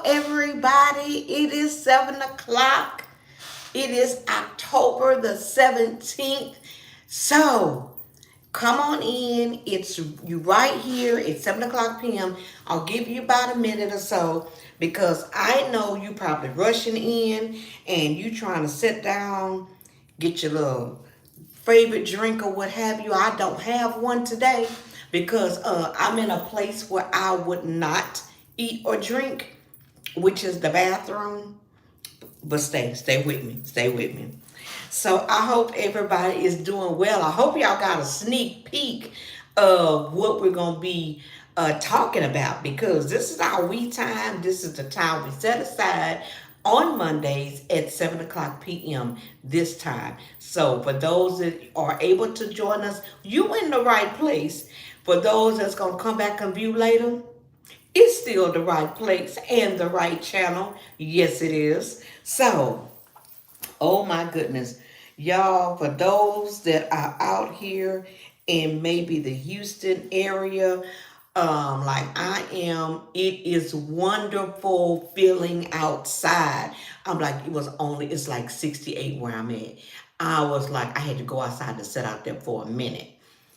everybody. It is 7 o'clock. It is October the 17th. So, come on in. It's you right here. It's 7 o'clock p.m. I'll give you about a minute or so because I know you probably rushing in and you trying to sit down, get your little favorite drink or what have you. I don't have one today because I'm in a place where I would not eat or drink, which is the bathroom. But stay with me. Stay with me. So I hope everybody is doing well. I hope y'all got a sneak peek of what we're gonna be talking about because this is our we time. This is the time we set aside on Mondays at 7 o'clock p.m. this time. So for those that are able to join us, you in the right place. For those that's gonna come back and view later, it's still the right place and the right channel. Yes, it is. So, oh my goodness. Y'all, for those that are out here in maybe the Houston area, like I am, it is wonderful feeling outside. I'm like, it's like 68 where I'm at. I was like, I had to go outside to sit out there for a minute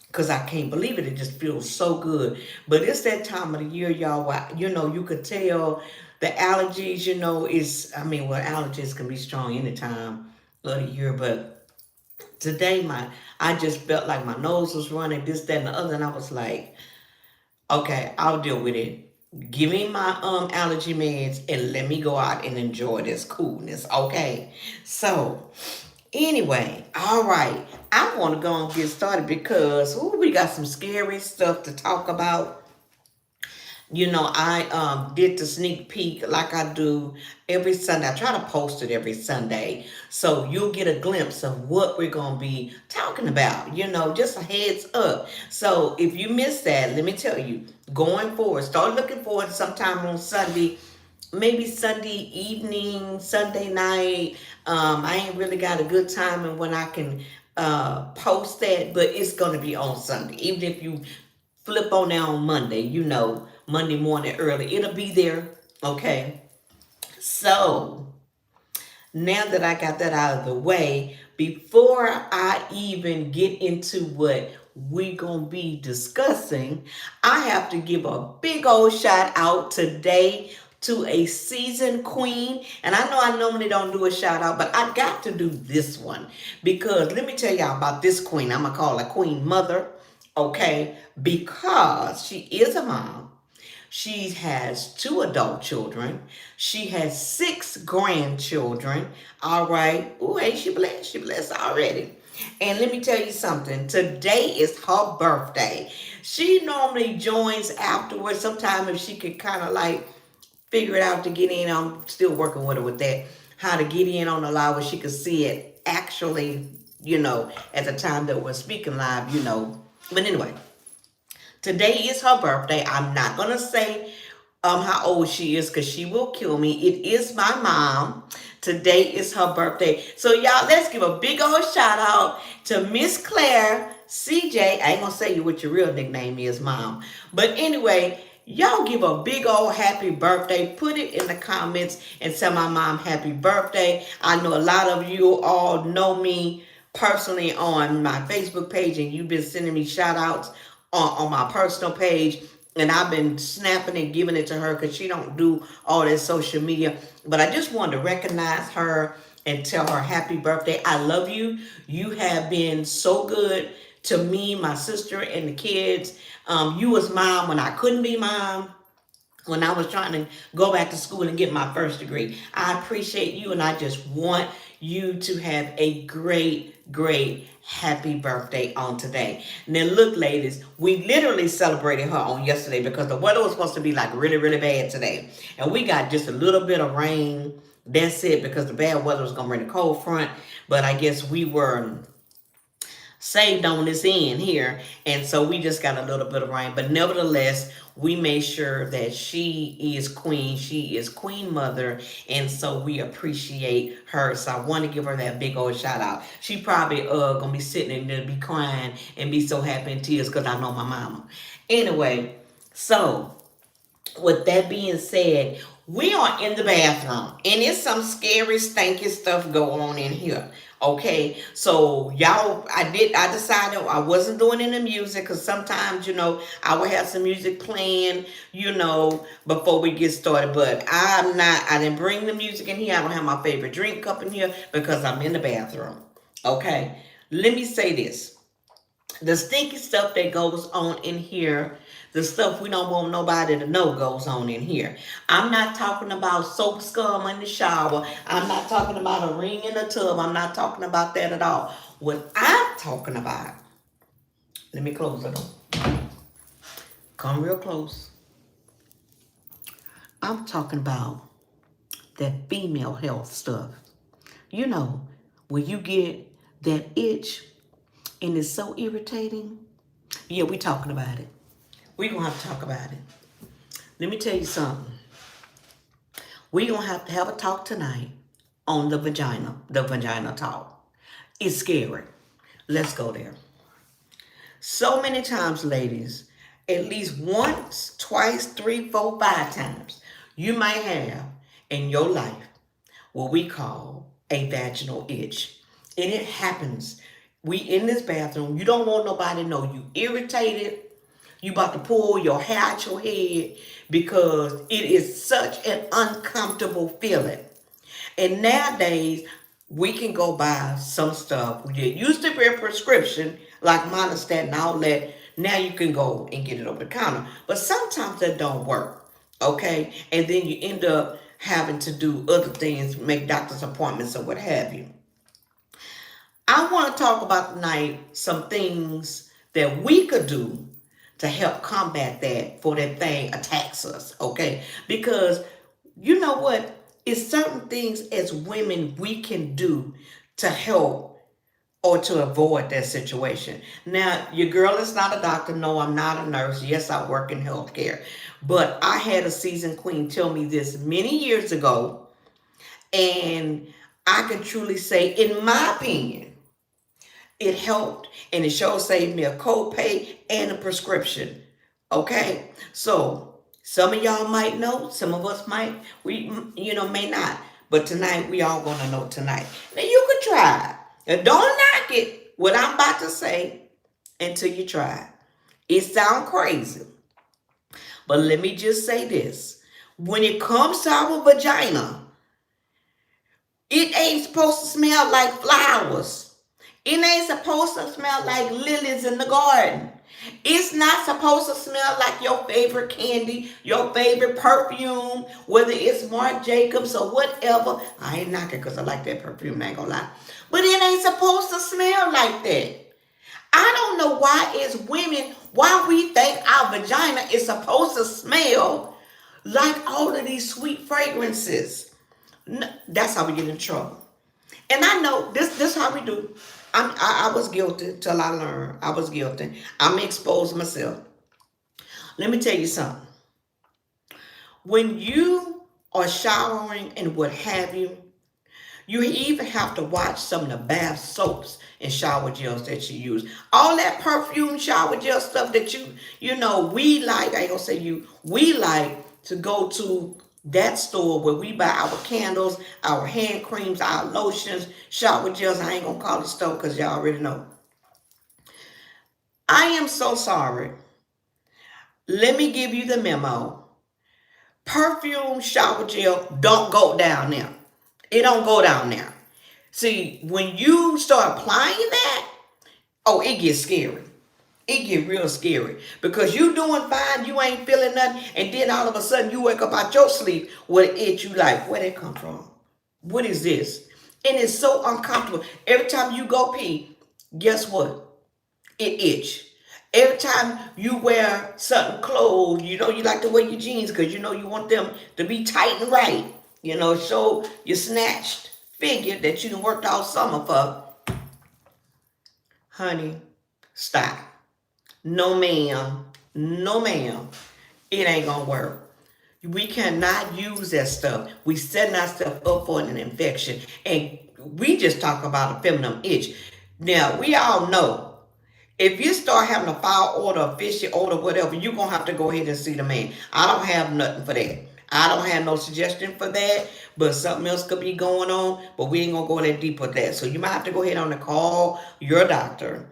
because I can't believe it. It just feels so good. But it's that time of the year, y'all, where, you could tell the allergies, allergies can be strong any time of the year. But today, I just felt like my nose was running, this, that, and the other. And I was like, okay, I'll deal with it. Give me my allergy meds and let me go out and enjoy this coolness, okay? So, anyway, all right. I want to go and get started because we got some scary stuff to talk about. I did the sneak peek like I do every Sunday. I try to post it every Sunday. So you'll get a glimpse of what we're going to be talking about, just a heads up. So if you missed that, let me tell you, going forward, start looking forward sometime on Sunday, maybe Sunday evening, Sunday night. I ain't really got a good time and when I can post that, but it's going to be on Sunday. Even if you flip on there on Monday, Monday morning early, it'll be there, okay? So, now that I got that out of the way, before I even get into what we're going to be discussing, I have to give a big old shout out today to a seasoned queen. And I know I normally don't do a shout out, but I got to do this one because let me tell y'all about this queen. I'm going to call her Queen Mother, okay? Because she is a mom. She has 2 adult children. She has 6 grandchildren. All right. Ooh, ain't she blessed? She blessed already. And let me tell you something. Today is her birthday. She normally joins afterwards. Sometime if she could kind of like figure it out to get in. I'm still working with her with that. How to get in on the live where she could see it actually, at the time that we're speaking live. But anyway. Today is her birthday. I'm not going to say how old she is because she will kill me. It is my mom. Today is her birthday. So, y'all, let's give a big old shout out to Miss Claire CJ. I ain't going to say you what your real nickname is, Mom. But anyway, y'all give a big old happy birthday. Put it in the comments and tell my mom happy birthday. I know a lot of you all know me personally on my Facebook page and you've been sending me shout outs on my personal page, and I've been snapping and giving it to her because she don't do all that social media. But I just wanted to recognize her and tell her happy birthday. I love you. You have been so good to me, my sister, and the kids. You was mom when I couldn't be mom, when I was trying to go back to school and get my first degree. I appreciate you, and I just want you to have a great happy birthday on today. Now look, ladies, we literally celebrated her on yesterday because the weather was supposed to be like really bad today, and we got just a little bit of rain. That's it, because the bad weather was gonna bring a cold front, but I guess we were saved on this end here, and so we just got a little bit of rain. But nevertheless, we made sure that she is queen. She is Queen Mother, and so we appreciate her. So I want to give her that big old shout out. She probably gonna be sitting in there, be crying and be so happy in tears because I know my mama. Anyway, so with that being said, We are in the bathroom, and it's some scary, stinky stuff going on in here. Okay, so y'all, I decided I wasn't doing any music because sometimes, I will have some music playing, before we get started. But I didn't bring the music in here. I don't have my favorite drink cup in here because I'm in the bathroom. Okay, let me say this: the stinky stuff that goes on in here, the stuff we don't want nobody to know goes on in here. I'm not talking about soap scum in the shower. I'm not talking about a ring in the tub. I'm not talking about that at all. What I'm talking about, let me close it up. Come real close. I'm talking about that female health stuff. You know, when you get that itch and it's so irritating. Yeah, we talking about it. We gonna have to talk about it. Let me tell you something. We gonna have to have a talk tonight on the vagina talk. It's scary. Let's go there. So many times, ladies, at least once, twice, three, four, 5 times, you might have in your life what we call a vaginal itch. And it happens. We in this bathroom, you don't want nobody to know you irritated. You about to pull your hair out your head because it is such an uncomfortable feeling. And nowadays, we can go buy some stuff. It used to be a prescription, like monostatin outlet. Now you can go and get it over the counter. But sometimes that don't work. Okay? And then you end up having to do other things, make doctor's appointments or what have you. I want to talk about tonight some things that we could do to help combat that before that thing attacks us, okay? Because you know what? It's certain things as women we can do to help or to avoid that situation. Now, your girl is not a doctor. No, I'm not a nurse. Yes, I work in healthcare. But I had a seasoned queen tell me this many years ago, and I can truly say, in my opinion, it helped and it sure saved me a copay and a prescription. Okay? So some of y'all might know, some of us might, may not. But tonight we all gonna know tonight. Now you could try it. And don't knock it, what I'm about to say, until you try it. It sounds crazy. But let me just say this. When it comes to our vagina, it ain't supposed to smell like flowers. It ain't supposed to smell like lilies in the garden. It's not supposed to smell like your favorite candy, your favorite perfume, whether it's Marc Jacobs or whatever. I ain't knocking because I like that perfume, I ain't gonna lie. But it ain't supposed to smell like that. I don't know why as women, why we think our vagina is supposed to smell like all of these sweet fragrances. No, that's how we get in trouble. And I know this how we do. I was guilty till I learned. I was guilty. I'm exposed myself. Let me tell you something. When you are showering and what have you, you even have to watch some of the bath soaps and shower gels that you use. All that perfume shower gel stuff that we like, I ain't gonna say you, we like to go to that store where we buy our candles, our hand creams, our lotions, shower gels. I ain't gonna call it store because y'all already know. I am so sorry. Let me give you the memo. Perfume shower gel don't go down there. It don't go down there. See, when you start applying that, oh, it gets scary. It get real scary because you doing fine, you ain't feeling nothing, and then all of a sudden you wake up out your sleep with an itch. You like, where that come from? What is this? And it's so uncomfortable. Every time you go pee, guess what? It itch. Every time you wear certain clothes, you like to wear your jeans because you want them to be tight and right. Show your snatched figure that you done worked all summer for. Honey, stop. No ma'am. No ma'am. It ain't gonna work. We cannot use that stuff. We setting ourselves up for an infection. And we just talk about a feminine itch. Now, we all know if you start having a foul odor, a fishy odor, whatever, you're going to have to go ahead and see the man. I don't have nothing for that. I don't have no suggestion for that, but something else could be going on, but we ain't gonna go that deep with that. So you might have to go ahead on and call your doctor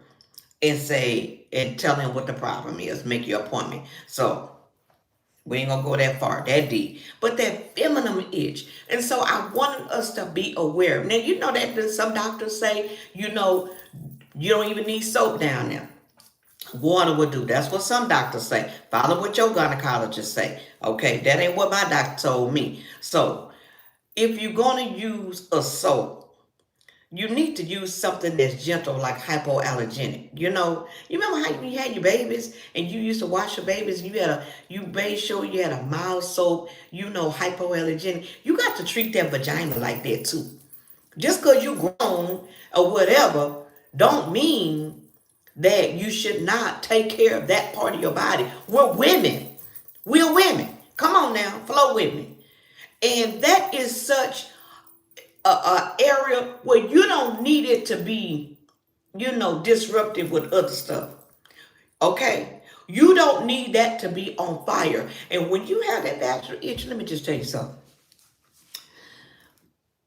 and say, and tell him what the problem is, make your appointment. So we ain't gonna go that far, that deep. But that feminine itch. And so I wanted us to be aware. Now, you know that some doctors say, you don't even need soap down there. Water will do. That's what some doctors say. Follow what your gynecologist say. Okay, that ain't what my doctor told me. So if you're gonna use a soap, you need to use something that's gentle, like hypoallergenic. You remember how you had your babies and you used to wash your babies and you made sure you had a mild soap, hypoallergenic. You got to treat that vagina like that too. Just because you grown or whatever, don't mean that you should not take care of that part of your body. We're women. We're women. Come on now, flow with me. And that is such a area where you don't need it to be, disruptive with other stuff. Okay? You don't need that to be on fire. And when you have that bachelor itch, let me just tell you something.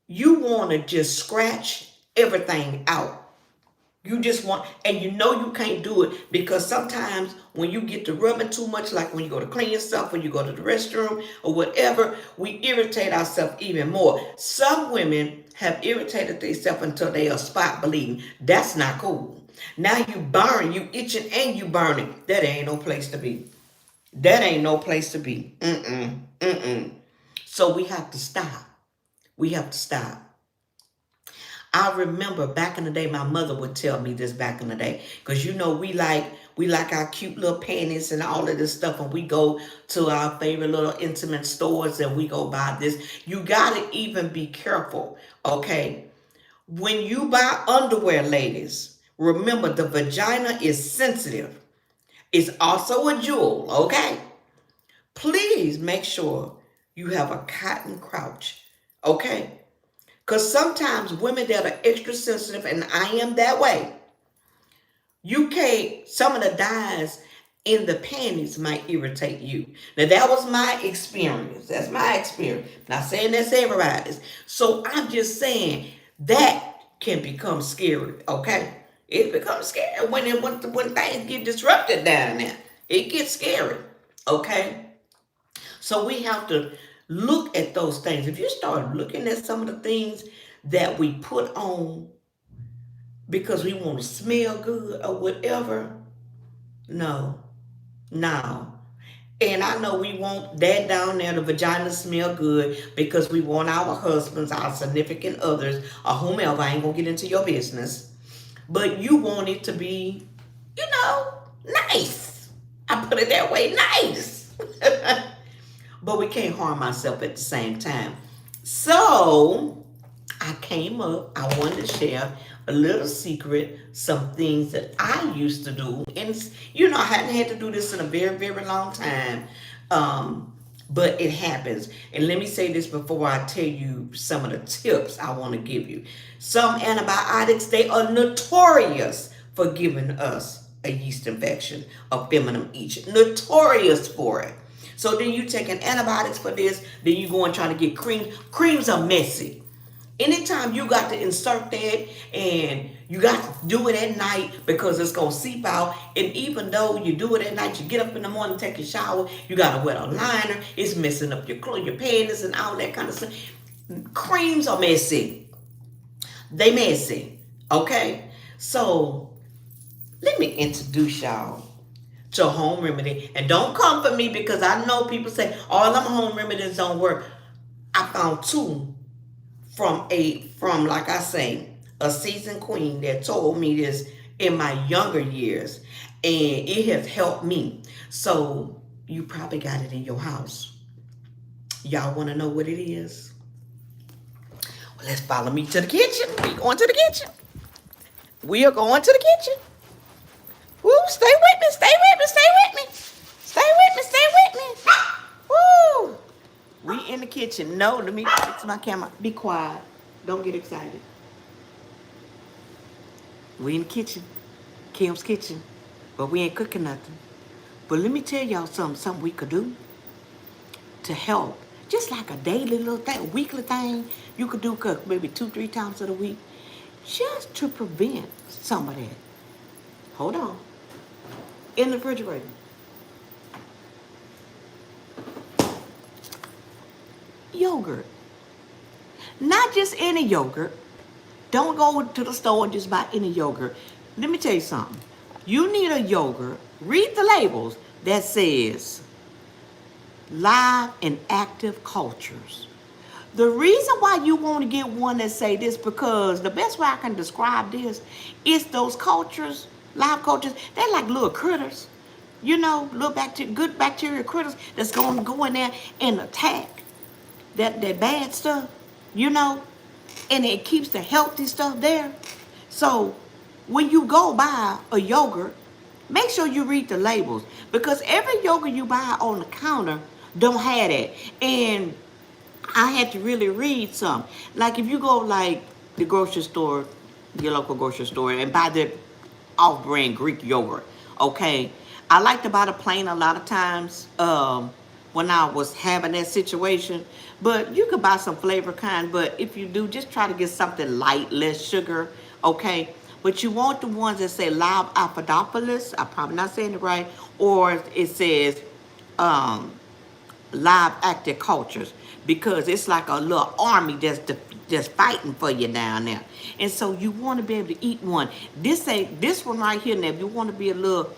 You want to just scratch everything out. You just want, and you can't do it because sometimes when you get to rubbing too much, like when you go to clean yourself, when you go to the restroom or whatever, we irritate ourselves even more. Some women have irritated themselves until they are spot bleeding. That's not cool. Now you burn, you itching and you burning. That ain't no place to be. That ain't no place to be. So we have to stop. We have to stop. I remember back in the day, my mother would tell me this back in the day, because we like our cute little panties and all of this stuff, and we go to our favorite little intimate stores and we go buy this. You gotta even be careful, okay? When you buy underwear, ladies, remember the vagina is sensitive. It's also a jewel, okay? Please make sure you have a cotton crouch, okay? Because sometimes women that are extra sensitive, and I am that way, some of the dyes in the panties might irritate you. Now, that was my experience. That's my experience. Not saying that's everybody's. So I'm just saying that can become scary, okay? It becomes scary when things get disrupted down there. It gets scary, okay? So we have to look at those things. If you start looking at some of the things that we put on because we want to smell good or whatever, no. And I know we want that down there, the vagina smell good, because we want our husbands, our significant others, or whomever. I ain't going to get into your business. But you want it to be, nice. I put it that way, nice. But we can't harm ourselves at the same time. So I came up, I wanted to share a little secret, some things that I used to do. And, I hadn't had to do this in a very, very long time. But it happens. And let me say this before I tell you some of the tips I want to give you. Some antibiotics, they are notorious for giving us a yeast infection, a feminine itch. Notorious for it. So then you taking antibiotics for this, then you go and try to get creams. Creams are messy. Anytime you got to insert that and you got to do it at night because it's going to seep out. And even though you do it at night, you get up in the morning, take a shower, you got to wear a liner. It's messing up your clothes, your panties and all that kind of stuff. Creams are messy. They messy. Okay? So let me introduce y'all to a home remedy. And don't come for me because I know people say all them home remedies don't work. I found two from like I say, a seasoned queen that told me this in my younger years, and it has helped me. So you probably got it in your house. Y'all want to know what it is? Well, let's follow me to the kitchen. We going to the kitchen. We are going to the kitchen. Woo, stay with me, stay with me, stay with me. Stay with me, stay with me. Woo. We in the kitchen. No, let me fix my camera. Be quiet. Don't get excited. We in the kitchen. Kim's kitchen. But we ain't cooking nothing. But let me tell y'all something we could do to help. just like a daily little thing, weekly thing you could do maybe 2, 3 times of the week, just to prevent some of that. Hold on. In the refrigerator. Yogurt. Not just any yogurt. Don't go to the store and just buy any yogurt. Let me tell you something. You need a yogurt. Read the labels that says live and active cultures. The reason why you want to get one that say this, because the best way I can describe this is those cultures, live cultures, they're like little critters. You know, little good bacteria critters that's going to go in there and attack that bad stuff, you know, and it keeps the healthy stuff there. So when you go buy a yogurt, make sure you read the labels, because every yogurt you buy on the counter don't have that. And I had to really read some. Like if you go like the grocery store, your local grocery store, and buy the off-brand Greek yogurt, okay? I like to buy the plain a lot of times when I was having that situation. But you could buy some flavor kind, but if you do, just try to get something light, less sugar, okay? But you want the ones that say live Apodopoulos, I'm probably not saying it right, or it says live active cultures, because it's like a little army that's fighting for you down there. And so you want to be able to eat one. This one right here. Now, if you want to be a little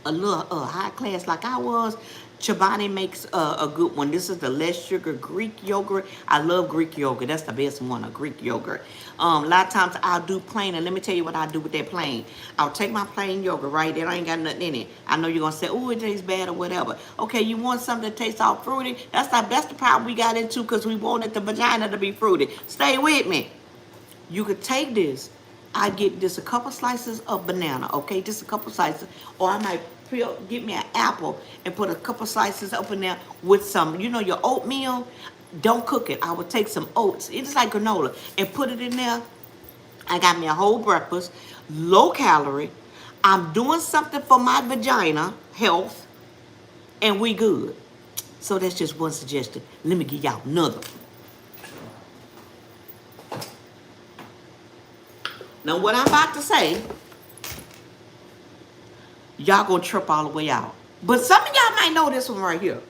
high class like I was, Chobani makes a good one. This is the less sugar Greek yogurt. I love Greek yogurt. That's the best one, a Greek yogurt. A lot of times I'll do plain, and let me tell you what I do with that plain. I'll take my plain yogurt, right? That ain't got nothing in it. I know you're gonna say, oh, it tastes bad or whatever. Okay, you want something that tastes all fruity? That's the problem we got into, because we wanted the vagina to be fruity. Stay with me. You could take this. I get just a couple slices of banana, okay? Just a couple slices. Or I might get me an apple and put a couple slices up in there with some, you know, your oatmeal. Don't cook it. I would take some oats. It's like granola, and put it in there. I got me a whole breakfast, low calorie. I'm doing something for my vagina health, and we good. So that's just one suggestion. Let me give y'all another. Now, what I'm about to say, y'all gonna trip all the way out. But some of y'all might know this one right here.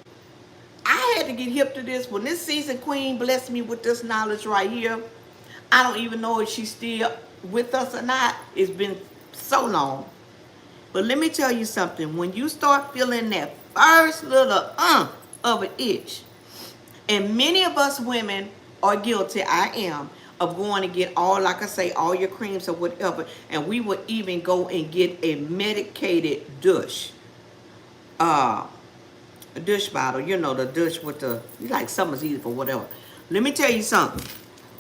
I had to get hip to this when this seasoned queen blessed me with this knowledge right here. I don't even know if she's still with us or not. It's been so long. But let me tell you something. When you start feeling that first little of an itch, and many of us women are guilty, I am, of going to get all, like I say, all your creams or whatever, and we would even go and get a medicated douche. A douche bottle, you know, the douche with the, like Summer's Eve or whatever. Let me tell you something.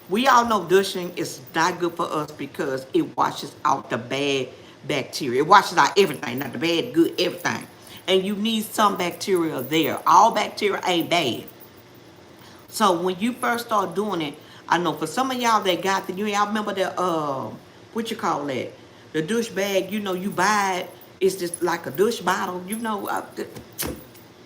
We all know douching is not good for us because it washes out the bad bacteria. It washes out everything, not the bad, good, everything. And you need some bacteria there. All bacteria ain't bad. So when you first start doing it, I know for some of y'all that got y'all remember the, what you call that? The douche bag, you know, you buy it. It's just like a douche bottle, you know.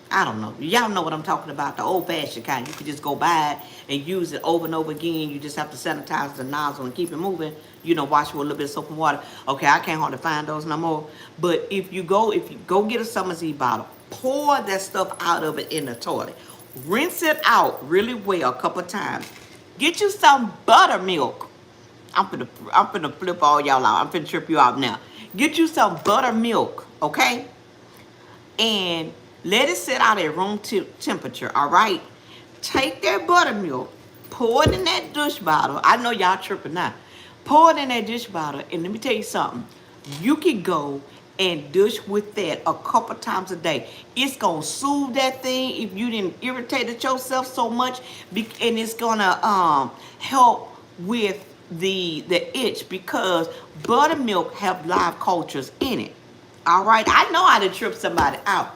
I don't know. Y'all know what I'm talking about, the old-fashioned kind. You can just go buy it and use it over and over again. You just have to sanitize the nozzle and keep it moving. You know, wash it with a little bit of soap and water. Okay, I can't hardly find those no more. But if you go get a Summer's Eve bottle, pour that stuff out of it in the toilet. Rinse it out really well a couple of times. Get you some buttermilk. I'm finna flip all y'all out. I'm finna trip you out now. Get you some buttermilk, okay? And let it sit out at room temperature, all right? Take that buttermilk, pour it in that dish bottle. I know y'all tripping now. Pour it in that dish bottle, and let me tell you something. You can go and dish with that a couple times a day. It's going to soothe that thing if you didn't irritate yourself so much, and it's going to help with the itch, because buttermilk have live cultures in it. All right? I know how to trip somebody out.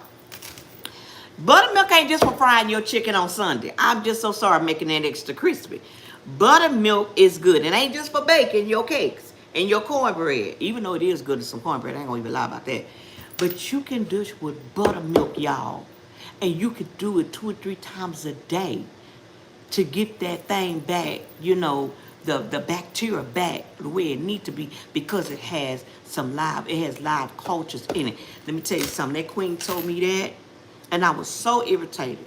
Buttermilk ain't just for frying your chicken on Sunday. I'm just so sorry making that extra crispy. Buttermilk is good. It ain't just for baking your cakes and your cornbread. Even though it is good to some cornbread, I ain't gonna even lie about that. But you can dish with buttermilk, y'all. And you could do it 2 or 3 times a day to get that thing back, the bacteria back the way it need to be, because it has live cultures in it. Let me tell you something. That queen told me that, and I was so irritated,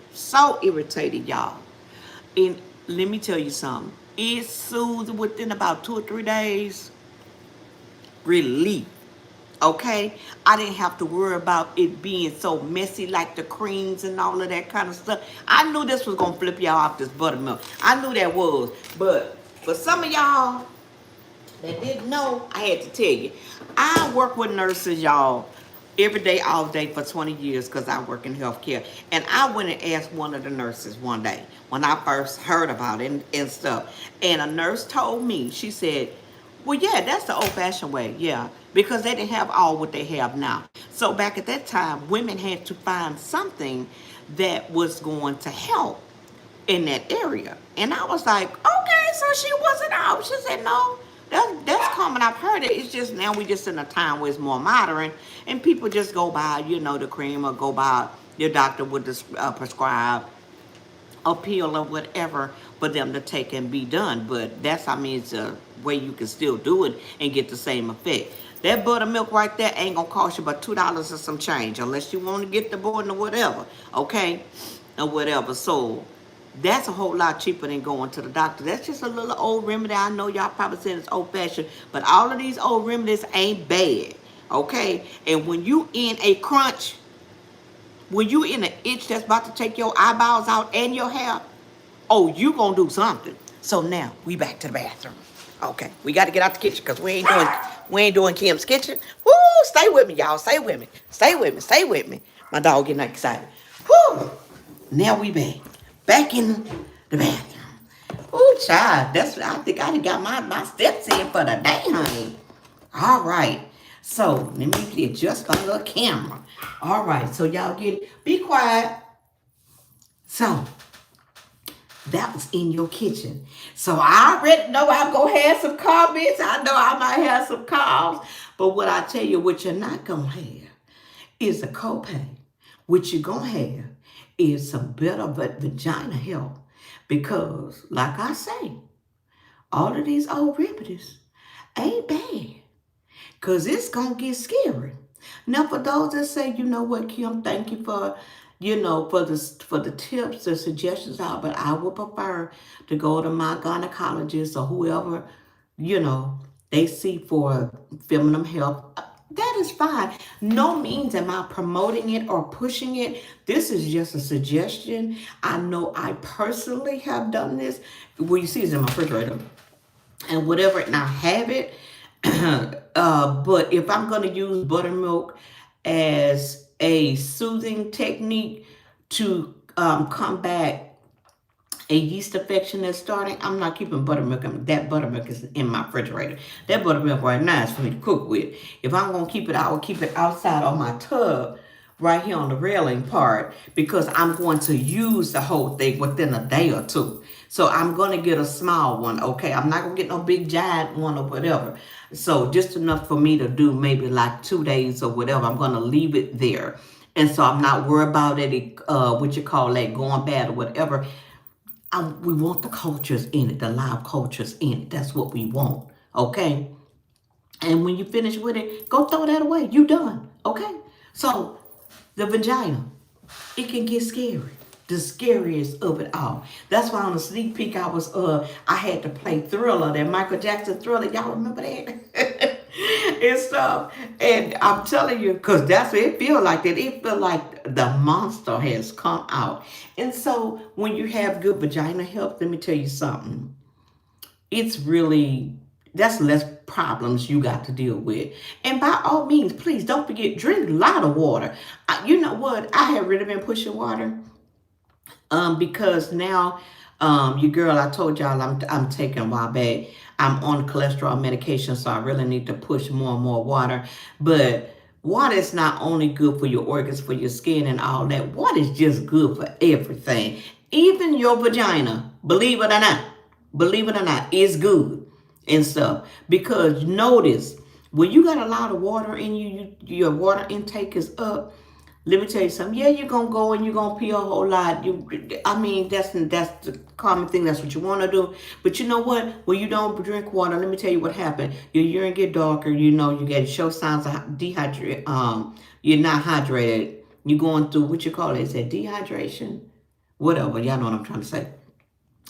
y'all. And let me tell you something. It soothed within about 2 or 3 days. Relief. Okay, I didn't have to worry about it being so messy, like the creams and all of that kind of stuff. I knew this was gonna flip y'all off this buttermilk. I knew that was, but for some of y'all that didn't know, I had to tell you. I work with nurses, y'all, every day, all day for 20 years because I work in healthcare. And I went and asked one of the nurses one day when I first heard about it and stuff. And a nurse told me, she said, well, yeah, that's the old-fashioned way, yeah, because they didn't have all what they have now. So back at that time, women had to find something that was going to help in that area. And I was like, okay, so she wasn't out. She said, no, that's common. I've heard it. It's just now we just in a time where it's more modern and people just go by, the cream, or go by your doctor would prescribe a pill or whatever for them to take and be done. But it's a way you can still do it and get the same effect. That buttermilk right there ain't gonna cost you but $2 or some change, unless you want to get the board or whatever, okay, or whatever. So that's a whole lot cheaper than going to the doctor. That's just a little old remedy. I know y'all probably saying it's old fashioned, but all of these old remedies ain't bad, okay. And when you in a crunch, when you in an itch that's about to take your eyeballs out and your hair, oh, you gonna do something. So now we back to the bathroom. Okay, we got to get out the kitchen because we ain't doing Kim's kitchen. Woo! Stay with me, y'all. Stay with me. Stay with me. Stay with me. My dog getting excited. Woo! Now we back in the bathroom. Ooh, child, I think I done got my steps in for the day, honey. All right. So let me adjust my little camera. All right. So y'all be quiet. So that was in your kitchen. So I already know I'm going to have some comments. I know I might have some calls. But what I tell you, what you're not going to have is a copay. What you're going to have is some better vagina health. Because, like I say, all of these old remedies ain't bad. Because it's going to get scary. Now, for those that say, you know what, Kim, thank you for the tips, the suggestions out, but I would prefer to go to my gynecologist or whoever, they see for feminine health. That is fine. No means am I promoting it or pushing it. This is just a suggestion. I know I personally have done this. Well, you see it's in my refrigerator. And whatever, and I have it. But if I'm going to use buttermilk as a soothing technique to combat a yeast infection that's starting, I'm not keeping buttermilk. That buttermilk is in my refrigerator. That buttermilk right now is for me to cook with. If I'm going to keep it, I will keep it outside on my tub right here on the railing part, because I'm going to use the whole thing within a day or two. So I'm going to get a small one, okay? I'm not going to get no big giant one or whatever. So just enough for me to do maybe like 2 days or whatever. I'm going to leave it there. And so I'm not worried about it, what you call that, going bad or whatever. We want the cultures in it, the live cultures in it. That's what we want, okay? And when you finish with it, go throw that away. You done, okay? So the vagina, it can get scary. The scariest of it all. That's why on the sneak peek I had to play Thriller, that Michael Jackson Thriller. Y'all remember that? And stuff. And I'm telling you, because that's what it feel like. That it feel like the monster has come out. And so when you have good vagina health, let me tell you something. That's less problems you got to deal with. And by all means, please don't forget, drink a lot of water. You know what? I have really been pushing water. Because now, your girl, I told y'all I'm taking a while back. I'm on cholesterol medication, so I really need to push more and more water. But water is not only good for your organs, for your skin and all that. Water is just good for everything. Even your vagina, believe it or not, is good and stuff. Because notice, when you got a lot of water in you, your water intake is up. Let me tell you something. Yeah, you're gonna go and you're gonna pee a whole lot. I mean, that's the common thing. That's what you want to do. But you know what? When you don't drink water, let me tell you what happened. Your urine get darker. You know, you get show signs of dehydrate. You're not hydrated. You're going through what you call it. Is that dehydration? Whatever. Y'all know what I'm trying to say.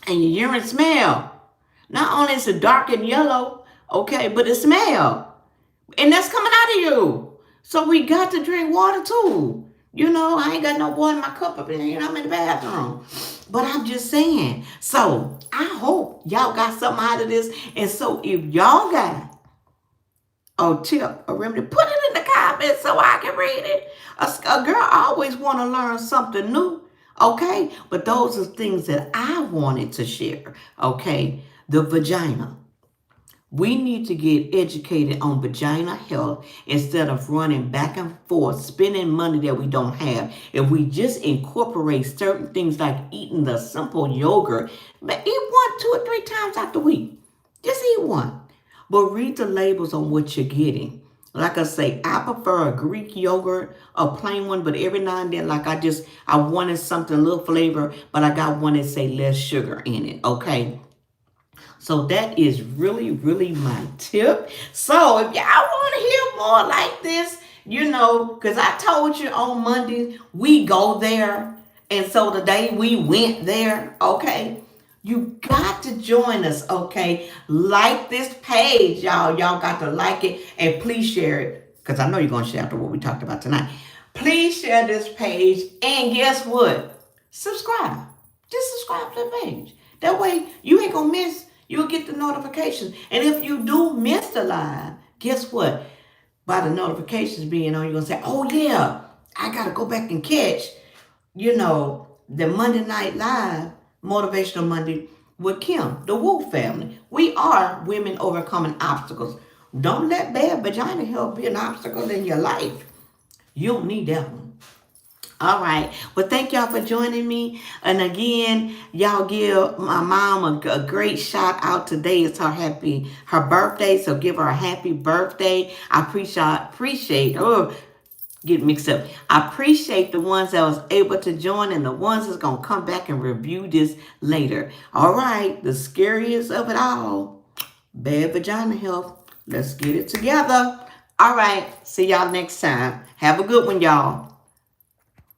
And your urine smell. Not only is it dark and yellow, okay, but it smell. And that's coming out of you. So we got to drink water too. You know, I ain't got no water in my cup up in here. I'm in the bathroom. But I'm just saying. So I hope y'all got something out of this. And so if y'all got a tip, a remedy, put it in the comments so I can read it. A girl always want to learn something new. Okay? But those are things that I wanted to share. Okay? The vagina. We need to get educated on vagina health instead of running back and forth, spending money that we don't have. If we just incorporate certain things like eating the simple yogurt, but eat one, 2 or 3 times out the week. Just eat one. But read the labels on what you're getting. Like I say, I prefer a Greek yogurt, a plain one, but every now and then, like I wanted something, a little flavor, but I got one that say less sugar in it, okay? So that is really, really my tip. So if y'all want to hear more like this, you know, because I told you on Monday, we go there. And so today we went there, okay? You got to join us, okay? Like this page, y'all. Y'all got to like it. And please share it. Because I know you're going to share after what we talked about tonight. Please share this page. And guess what? Subscribe. Just subscribe to the page. That way you ain't going to miss. You'll get the notifications. And if you do miss the live, guess what? By the notifications being on, you're going to say, oh, yeah, I got to go back and catch, you know, the Monday Night Live, Motivational Monday with Kim, the Wolf family. We are women overcoming obstacles. Don't let bad vagina health be an obstacle in your life. You don't need that one. All right. Well, thank y'all for joining me. And again, y'all give my mom a great shout out. Today is her birthday. So give her a happy birthday. I get mixed up. I appreciate the ones that was able to join and the ones that's going to come back and review this later. All right. The scariest of it all, bad vagina health. Let's get it together. All right. See y'all next time. Have a good one, y'all.